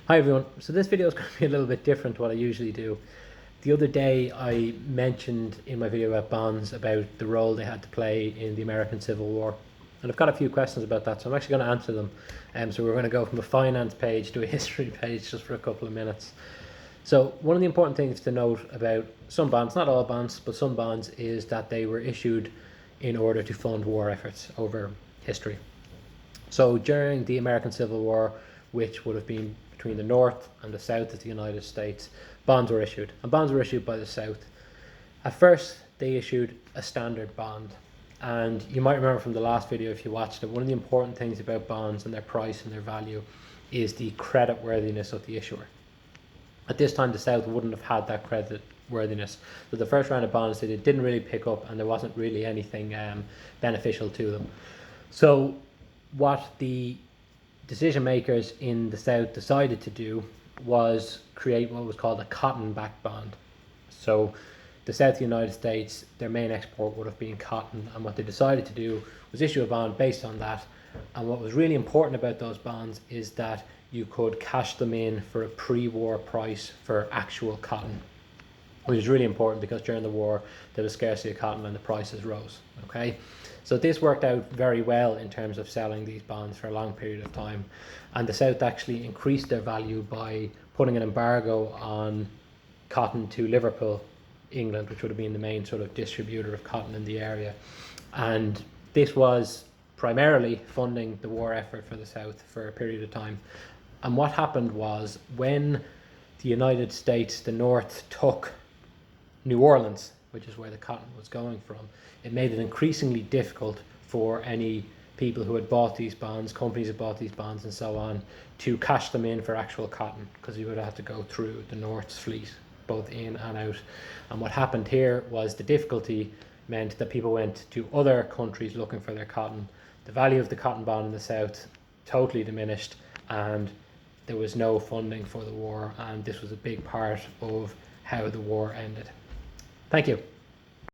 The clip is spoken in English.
Hi everyone, so this video is going to be a little bit different to what I usually do. The other day I mentioned in my video about bonds about the role they had to play in the American Civil War, and I've got a few questions about that, so I'm actually going to answer them. So we're going to go from a finance page to a history page just for a couple of minutes. So one of the important things to note about some bonds, not all bonds, but some bonds, is that they were issued in order to fund war efforts over history. So during the American Civil War, which would have been between the North and the South of the United States, bonds were issued. And bonds were issued by the South. At first, they issued a standard bond. And you might remember from the last video, if you watched it, one of the important things about bonds and their price and their value is the credit worthiness of the issuer. At this time, the South wouldn't have had that credit worthiness. So the first round of bonds they didn't really pick up, and there wasn't really anything beneficial to them. So what the decision makers in the South decided to do was create what was called a cotton-backed bond. So the South of the United States, their main export would have been cotton, and what they decided to do was issue a bond based on that. And what was really important about those bonds is that you could cash them in for a pre-war price for actual cotton, which is really important because during the war there was scarcity of cotton and the prices rose. Okay, so this worked out very well in terms of selling these bonds for a long period of time, and the South actually increased their value by putting an embargo on cotton to Liverpool, England, which would have been the main sort of distributor of cotton in the area. And this was primarily funding the war effort for the South for a period of time. And what happened was, when the United States, the North, took New Orleans, which is where the cotton was going from, it made it increasingly difficult for any people who had bought these bonds, companies that bought these bonds and so on, to cash them in for actual cotton, because you would have to go through the North's fleet, both in and out. And what happened here was the difficulty meant that people went to other countries looking for their cotton. The value of the cotton bond in the South totally diminished, and there was no funding for the war, and this was a big part of how the war ended. Thank you.